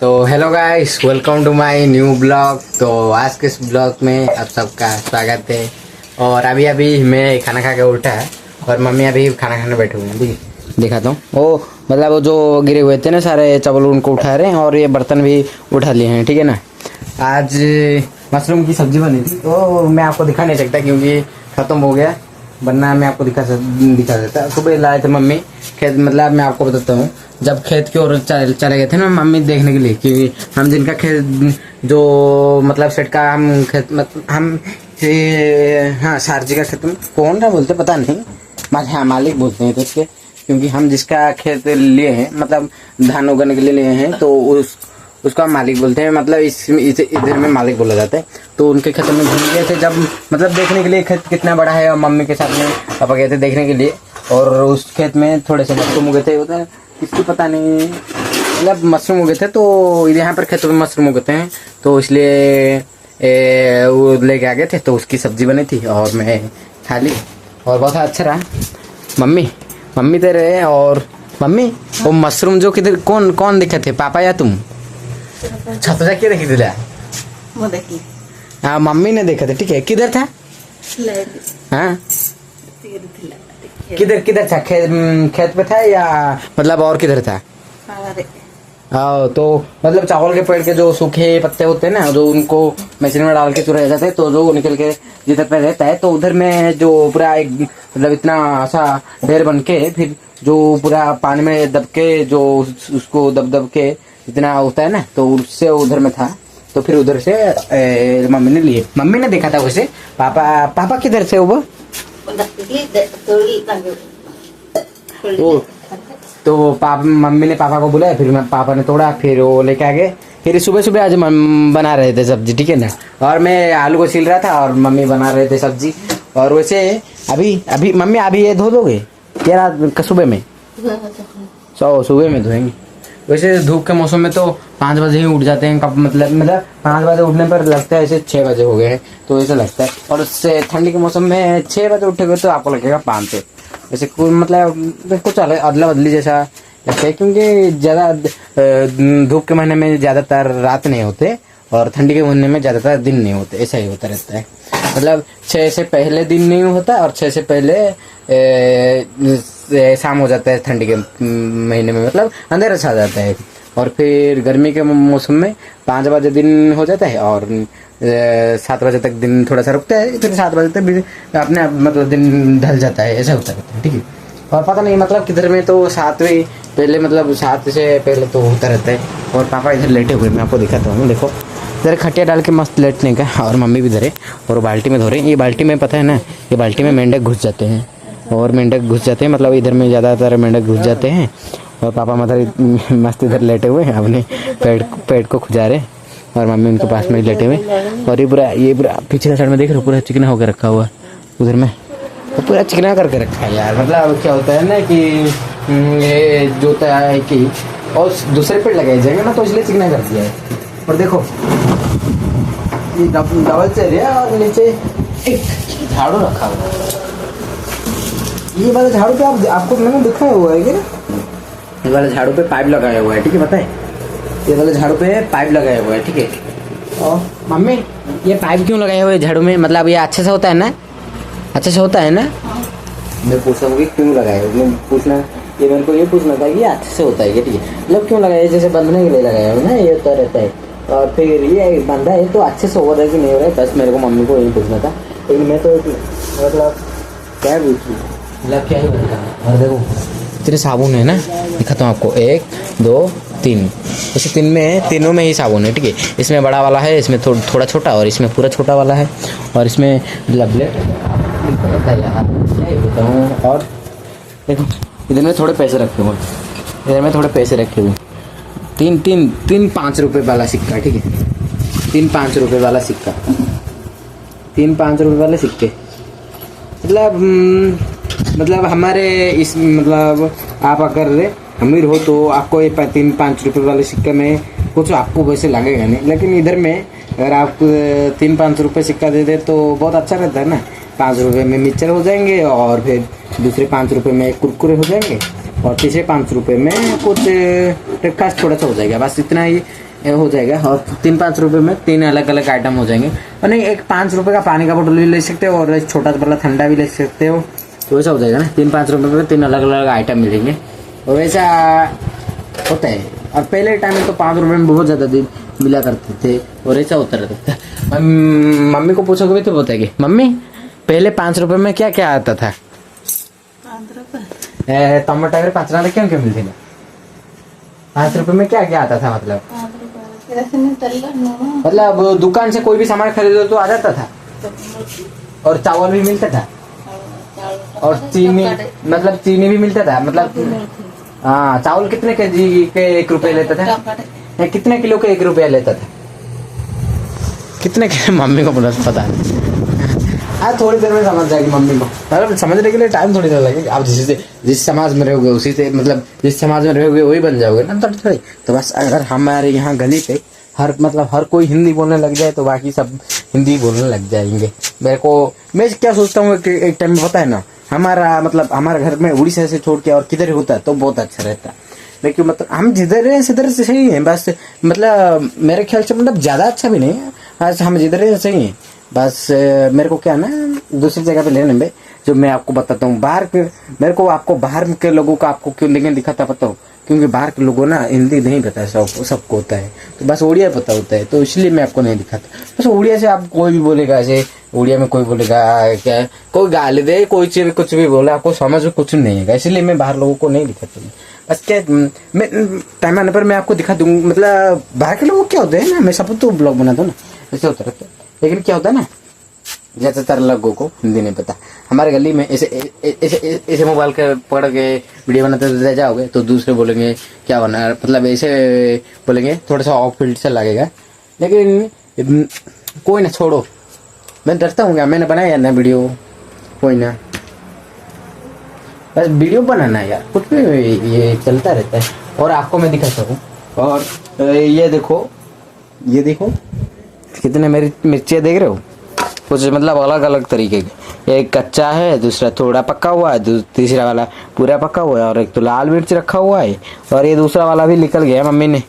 तो hello guys, welcome to my new blog. तो आज के इस ब्लॉग में आप सबका स्वागत है। और अभी अभी मैं खाना खा के उठा है और मम्मी अभी खाना खाने बैठे हुए हैं। दिखाता हूँ। वो मतलब वो जो गिरे हुए थे ना सारे चावल, उनको उठा रहे हैं और ये बर्तन भी उठा लिए हैं। ठीक है ना। आज मशरूम की सब्जी बनी थी, तो मैं आपको दिखा नहीं सकता क्योंकि ख़त्म हो गया, वरना मैं आपको दिखा देता। सुबह लाए थे मम्मी खेत। मतलब मैं आपको बताता हूँ, जब खेत की ओर चले गए थे ना मम्मी देखने के लिए, क्योंकि हम जिनका खेत जो मतलब सेट का हम खेत मतलब हम हाँ सारजी का खेत कौन था बोलते पता नहीं, हाँ मालिक बोलते हैं तो इसके, क्योंकि हम जिसका खेत लिए हैं मतलब धान उगाने के लिए लिए हैं तो उसका मालिक बोलते हैं। मतलब इधर में मालिक बोला जाता है। तो उनके खेत में घूम गए थे जब, मतलब देखने के लिए खेत कितना बड़ा है। और मम्मी के साथ में पापा गए थे देखने के लिए, और उस खेत में थोड़े से मशरूम उगे थे। उधर किसकी पता नहीं, मतलब मशरूम उगे थे। तो यहाँ पर खेतों में मशरूम उगते हैं, तो इसलिए वो लेके आ गए थे। तो उसकी सब्जी बनी थी और मैं खा ली और बहुत अच्छा रहा। मम्मी तेरे और मम्मी वो मशरूम जो किधर कौन दिखे थे, पापा या तुम? छत से क्या देखी थी? वो देखी। हाँ मम्मी ने देखा था। ठीक है, किधर था? हाँ किधर था? खेत पे था या मतलब और किधर था? हाँ तो मतलब चावल के पेड़ के जो सूखे पत्ते होते हैं ना, जो उनको मशीन में डाल के चुराए जाते हैं, तो जो निकल के जिधर पे रहता है, तो उधर में जो पूरा एक मतलब इतना सा ढेर बन के फिर जो पूरा पानी में दब के जो उसको दब के इतना होता है ना, तो उससे उधर में था। तो फिर उधर से मम्मी ने लिए, मम्मी ने देखा था उसे। पापा किधर से वो तो मम्मी ने पापा को बुलाया, फिर पापा ने तोड़ा, फिर वो लेके आ गए। फिर सुबह सुबह आज बना रहे थे सब्जी। ठीक है ना। और मैं आलू को छील रहा था और मम्मी बना रहे थे सब्जी। और वैसे अभी मम्मी अभी ये धो दोगे क्या रात सुबह में? सुबह में धोएंगे। वैसे धूप के मौसम में तो 5 बजे ही उठ जाते हैं। कब मतलब 5 बजे उठने पर लगता है ऐसे 6 बजे हो गए हैं, तो ऐसा लगता है। और उससे ठंडी के मौसम में 6 बजे उठेगा तो आपको लगेगा 5 से। वैसे मतलब कुछ अदला बदली जैसा लगता है, क्योंकि ज़्यादा धूप के महीने में ज़्यादातर रात नहीं होते और ठंडी के महीने में ज़्यादातर दिन नहीं होते। ऐसा ही होता रहता है। मतलब 6 से पहले दिन नहीं होता और 6 से पहले शाम हो जाता है ठंडी के महीने में, मतलब अंधेरा छा जाता है। और फिर गर्मी के मौसम में 5 बजे दिन हो जाता है और 7 बजे तक दिन थोड़ा सा रुकता है, फिर 7 बजे तक भी अपने मतलब दिन ढल जाता है। ऐसा होता रहता है। ठीक है। और पता नहीं मतलब किधर में तो 7 पहले मतलब 7 से पहले तो होता रहता है। और पापा इधर लेटे हुए, मैं आपको दिखाता हूँ। देखो इधर खटिया डाल के मस्त लेटने का, और मम्मी भी धरे और बाल्टी में धो रहे हैं। ये बाल्टी में पता है ना, ये बाल्टी में मेंढक घुस जाते हैं और मेंढक घुस जाते हैं, मतलब इधर में ज़्यादातर मेंढक घुस जाते हैं। और पापा मतलब मस्त इधर लेटे हुए हैं, अपने पेट को खुजा रहे, और मम्मी उनके पास में लेटे हुए। और ये पूरा पिछले साइड में देख रहे हो, पूरा चिकना होकर रखा हुआ उधर में, तो पूरा चिकना करके रखा है यार। मतलब क्या होता है ना कि ये जो होता है कि और दूसरे पेड़ लगाए जाएंगे ना, तो इसलिए चिकना कर दिया है। और देखो ये डबल चेयर है और नीचे एक झाड़ू रखा हुआ है। ये वाला झाड़ू पे आपको मैंने दिखाया हुआ है क्या? ये वाला झाड़ू पे पाइप लगाया हुआ है। ठीक है, पता है? ये वाला झाड़ू पे पाइप लगाया हुआ है। ठीक है। और मम्मी ये पाइप क्यों लगाया हुआ है झाड़ू में? मतलब ये अच्छे से होता है ना? अच्छे से होता है ना? मैं पूछ रहा हूँ कि क्यों लगाया है। मेरे को ये पूछना था कि अच्छे से होता है क्या? ठीक है। मतलब क्यों लगाया है? जैसे बंधने के लिए लगाया है ना, ये होता रहता है। और फिर ये बंधा है तो अच्छे से हो रहा है कि नहीं हो रहा है, बस मेरे को मम्मी को यही पूछना था। लेकिन मैं तो मतलब क्या पूछूँ, मतलब क्या ही बताऊँ। और देखो इतने साबुन है ना, दिखाता हूँ आपको। 1 2 3, जैसे तीनों में ही साबुन है। ठीक है। इसमें बड़ा वाला है, इसमें थोड़ा छोटा, और इसमें पूरा छोटा वाला है। और इसमें लबलेट बताऊँ। और देखो इधर में थोड़े पैसे रखे हुए, इधर में थोड़े पैसे रखे हुए। 3 5 रुपये वाला सिक्का। ठीक है। 3 5 रुपये वाला सिक्का, 3 5 रुपये वाले सिक्के। मतलब हमारे इस मतलब आप अगर अमीर हो तो आपको ये 3 5 रुपये वाले सिक्के में कुछ आपको वैसे लगेगा नहीं। लेकिन इधर में अगर आप 3 5 रुपये सिक्का दे दे तो बहुत अच्छा रहता है ना। 5 रुपये में मिक्सचर हो जाएंगे, और फिर दूसरे 5 रुपये में कुरकुरे हो जाएंगे, और तीसरे 5 रुपये में कुछ ब्रेकफास्ट थोड़ा सा हो जाएगा। बस इतना ही ये हो जाएगा। और 3-5 रुपये में 3 अलग अलग आइटम हो जाएंगे। और नहीं, एक 5 रुपये का पानी का बोतल भी ले सकते हो और एक छोटा वाला ठंडा भी ले सकते हो, तो वैसा हो जाएगा ना। 3-5 रुपये में 3 अलग अलग आइटम मिलेंगे और वैसा होता है। और पहले टाइम में तो 5 रुपये में बहुत ज़्यादा दिन मिला करते थे और ऐसा होता रहता था। मम्मी को पूछोगे भी तो बताएगी, मम्मी पहले 5 रुपये में क्या क्या आता था? 5 रुपये टमाटर 5 रुपये क्यों क्यों मिलते थे? 5 रुपये में क्या क्या आता था? मतलब 5 रुपये कैसे नहीं तल्ला ना। मतलब दुकान से कोई भी सामान खरीदो तो आ जाता था और चावल भी मिलता था और चीनी, मतलब चीनी भी मिलता था। मतलब हाँ, चावल कितने केजी के 1 रुपये लेता था? कितने किलो के 1 रुपया लेता था? कितने के? मम्मी को पता नहीं। हाँ, थोड़ी देर में समझ जाएगी मम्मी को। मतलब समझने के लिए टाइम थोड़ी देर लगेगा। आप जिस समाज में रहोगे उसी से, मतलब जिस समाज में रहोगे वही बन जाओगे ना थोड़ी। तो बस अगर हमारे यहाँ गली पे हर कोई हिंदी बोलने लग जाए तो बाकी सब हिंदी बोलने लग जाएंगे। मैं क्या सोचता हूँ कि एक टाइम में पता है ना, हमारा घर में उड़ीसा से छोड़ के और किधर होता तो बहुत अच्छा रहता। लेकिन मतलब हम जिधर है सिधर से सही है बस। मतलब मेरे ख्याल से मतलब ज़्यादा अच्छा भी नहीं है, आज हम जिधर है सही है बस। मेरे को क्या ना दूसरी जगह पे लेने में, जो मैं आपको बताता हूँ बाहर के, मेरे को आपको बाहर के लोगों का आपको क्यों लेकिन दिखाता पता हो, क्योंकि बाहर के लोगों ना हिंदी नहीं पता है, सबको होता है तो बस उड़िया पता होता है, तो इसलिए मैं आपको नहीं दिखाता। बस उड़िया से आप कोई भी बोलेगा, ऐसे उड़िया में कोई बोलेगा क्या, कोई गाली दे, कोई चीज कुछ भी बोले, आपको समझ में कुछ नहीं है, इसलिए मैं बाहर लोगों को नहीं दिखाता हूँ। बस क्या मैं टाइम आने पर मैं आपको दिखा दूंगा। मतलब बाहर के लोग क्या होते हैं ना, मैं सब तो ब्लॉग बनाता हूँ ना, ऐसे होता रहता है। लेकिन क्या होता है ना, ज़्यादातर लोगों को हिंदी नहीं पता। हमारे गली में ऐसे मोबाइल के पकड़ के वीडियो बनाते जाओगे तो दूसरे बोलेंगे क्या बना, मतलब ऐसे बोलेंगे, थोड़ा सा ऑफ फील्ड से लगेगा। लेकिन कोई ना, छोड़ो, मैं डरता हूँ क्या, मैंने बनाया ना वीडियो, कोई ना, बस वीडियो बनाना है यार, कुछ भी ये चलता रहता है। और आपको मैं दिखा सकूँ, और ये देखो कितने मेरी मिर्चियाँ देख रहे हो, कुछ मतलब अलग अलग तरीके के, एक कच्चा है, दूसरा थोड़ा पका हुआ है, तीसरा वाला पूरा पका हुआ है, और एक तो लाल मिर्च रखा हुआ है, और ये दूसरा वाला भी निकल गया। मम्मी ने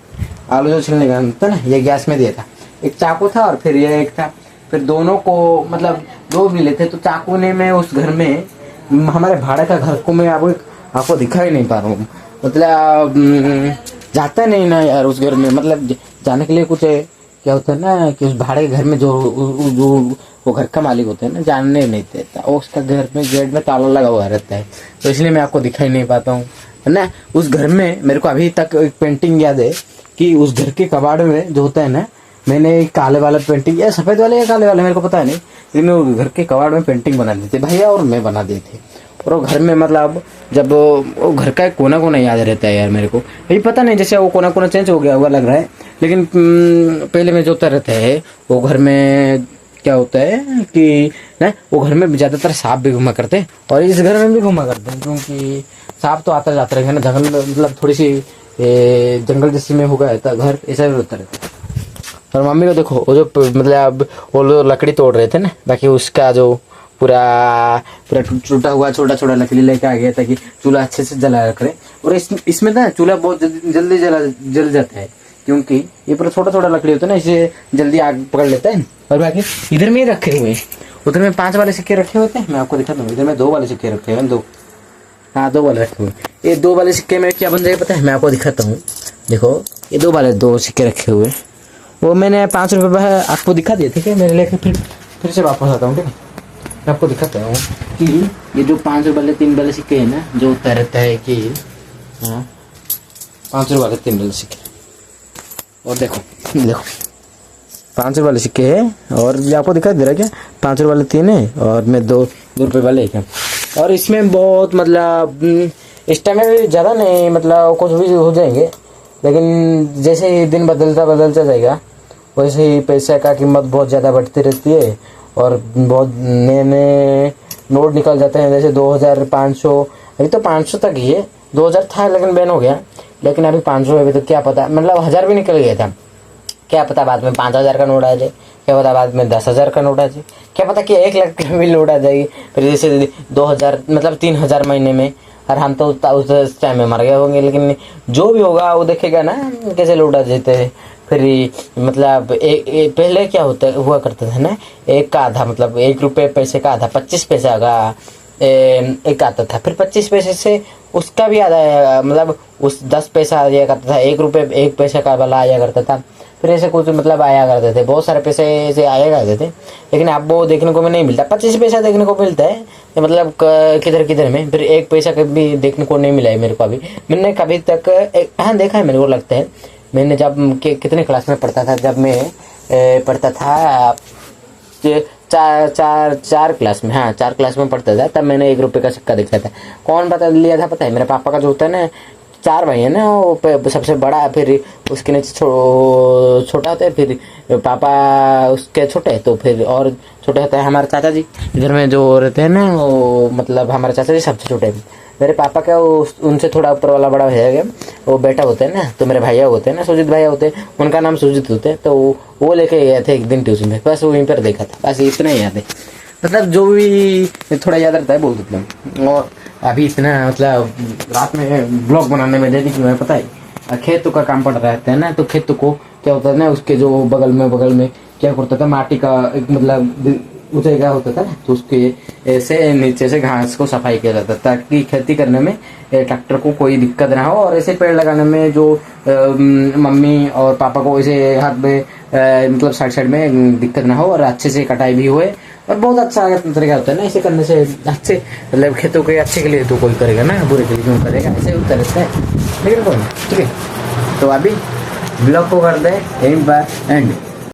आलू जो छिलने का था ना, ये गैस में दिया था, एक चाकू था और फिर ये एक था, फिर दोनों को मतलब 2 मिले थे। तो चाकू ने मैं उस घर में, हमारे भाड़े का घर को मैं आपको दिखा ही नहीं पा रहा हूँ। मतलब जाता नहीं ना यार उस घर में, मतलब जाने के लिए कुछ क्या होता है ना कि उस भाड़े के घर में जो वो घर का मालिक होता है ना, जानने नहीं देता, वो उसका घर में गेट में ताला लगा हुआ रहता है, तो इसलिए मैं आपको दिखाई नहीं पाता हूँ, है ना। उस घर में मेरे को अभी तक एक पेंटिंग याद है कि उस घर के कबाड़ में जो होता है ना, मैंने काले वाला पेंटिंग या सफ़ेद वाले या काले वाले मेरे को पता है नहीं, लेकिन वो घर के कबाड़ में पेंटिंग बना दी थी भैया और मैं बना दिए थे। और वो घर में मतलब जब वो घर का एक कोना कोना याद रहता है यार मेरे को, अभी पता नहीं, जैसे वो कोना कोना चेंज हो गया हुआ लग रहा है, लेकिन पहले में जो होता रहता है वो घर में क्या होता है कि ना, वो घर में ज़्यादातर सांप भी घुमा करते हैं, और इस घर में भी घुमा करते हैं, क्योंकि सांप तो आता जाता रहेगा ना, जंगल मतलब थोड़ी सी जंगल जैसे में होगा तो घर ऐसा भी होता रहता है। और मम्मी को देखो, वो जो मतलब वो लोग लकड़ी तोड़ रहे थे ना, बाकी उसका जो पूरा टूटा हुआ छोटा छोटा लकड़ी लेके आ गया ताकि चूल्हा अच्छे से जला रख रहे। और इसमें ना चूल्हा बहुत जल्दी जल जाता है, क्योंकि ये पूरा छोटा छोटा लकड़ी होता है ना, इसे जल्दी आग पकड़ लेता है। और बाकी इधर में रखे हुए हैं, उधर में 5 वाले सिक्के रखे होते हैं, मैं आपको दिखाता हूँ। इधर में 2 वाले सिक्के रखे हैं, 2 वाले रखे हुए। ये 2 वाले सिक्के में क्या बन जाएगा पता है, मैं आपको दिखाता हूँ। देखो ये 2 सिक्के रखे हुए, वो मैंने 5 रुपये आपको दिखा दिए, ठीक है। मैंने लेके फिर से वापस आता हूँ, ठीक है। मैं आपको दिखाता हूँ कि ये जो 5 वाले 3 वाले सिक्के हैं ना, जो होता रहता है कि 5 वाले 3 वाले सिक्के, और देखो 5 वाले सिक्के हैं, और ये आपको दिखाई दे रहा है क्या, 5 वाले 3 है और मैं 2 रुपये वाले 1 है। और इसमें बहुत मतलब इस टाइम में ज़्यादा नहीं, मतलब कुछ भी हो जाएंगे, लेकिन जैसे ही दिन बदलता जाएगा वैसे ही पैसे का कीमत बहुत ज़्यादा बढ़ती रहती है, और बहुत नए नोट निकल जाते हैं, जैसे 2500, अभी तो 500 तक ही है, 2000 था लेकिन बैन हो गया, लेकिन अभी 500 अभी तो क्या पता, मतलब 1000 भी निकल गया था, क्या पता बाद में 5000 का नोट आ जाए, क्या पता बाद में 10,000 का नोट आ जाए, क्या पता कि 1 लाख का भी नोट आ जाएगी, फिर जैसे 2000 मतलब 3000 महीने में और हम तो उस टाइम में मर गए होंगे, लेकिन जो भी होगा वो देखेगा ना कैसे लौटा देते हैं। फिर मतलब पहले क्या हुआ करता था ना, एक का आधा, मतलब 1 रुपये पैसे का आधा 25 पैसा का एक आता था। फिर 25 पैसे से उसका भी आधा, मतलब उस 10 पैसा आ जाया करता था, 1 रुपये 1 पैसे का वाला आया करता था। फिर ऐसे कुछ मतलब आया करते थे, बहुत सारे पैसे ऐसे आया करते थे। लेकिन अब वो देखने को भी नहीं मिलता। 25 पैसा देखने को मिलता है, मतलब किधर किधर में। फिर 1 पैसा कभी देखने को नहीं मिला है मेरे को अभी। मैंने कभी तक हाँ देखा है, मेरे को लगता है मैंने जब कितने क्लास में पढ़ता था, जब मैं पढ़ता था चार क्लास में, हाँ 4 क्लास में पढ़ता था, तब मैंने 1 रुपये का सिक्का देखा था। कौन बता लिया था पता है? मेरे पापा का जो होता है ना, 4 भाई है ना, वो सबसे बड़ा, फिर उसके नीचे छोटा होता है, फिर पापा उसके छोटे, तो फिर और छोटे होता है हमारे चाचा जी। इधर में जो रहते हैं ना, वो मतलब हमारे चाचा जी सबसे छोटे हैं। मेरे पापा का उनसे थोड़ा ऊपर वाला बड़ा भैया है, वो बेटा होते हैं ना, तो मेरे भैया होते हैं ना, सुजीत भैया होते हैं, उनका नाम सुजीत होते हैं। तो वो लेके गए थे एक दिन ट्यूशन में, बस वहीं पर देखा था, बस इतना ही याद है। मतलब जो भी थोड़ा याद रहता है बोल देता हूँ। और अभी इतना मतलब रात में ब्लॉग बनाने में देरी क्यों है पता है? खेतों का काम पड़ रहता है ना, तो खेतों को क्या होता है ना, उसके जो बगल में क्या करता था, माटी का एक मतलब ऊंचाई होता था ना, तो उसके ऐसे नीचे से घास को सफाई किया जाता था, ताकि खेती करने में ट्रैक्टर को कोई दिक्कत ना हो। और ऐसे पेड़ लगाने में जो मम्मी और पापा को ऐसे हाथ में मतलब साइड में दिक्कत ना हो, और अच्छे से कटाई भी हुए। और बहुत अच्छा तरीका होता है ना, ऐसे करने से अच्छे, मतलब खेतों के अच्छे के लिए तो कोई करेगा ना, बुरे के लिए क्यों करेगा, ऐसे होता रहता है। लेकिन कोई ठीक है, तो अभी ब्लॉग को कर दे यहीं पर एंड।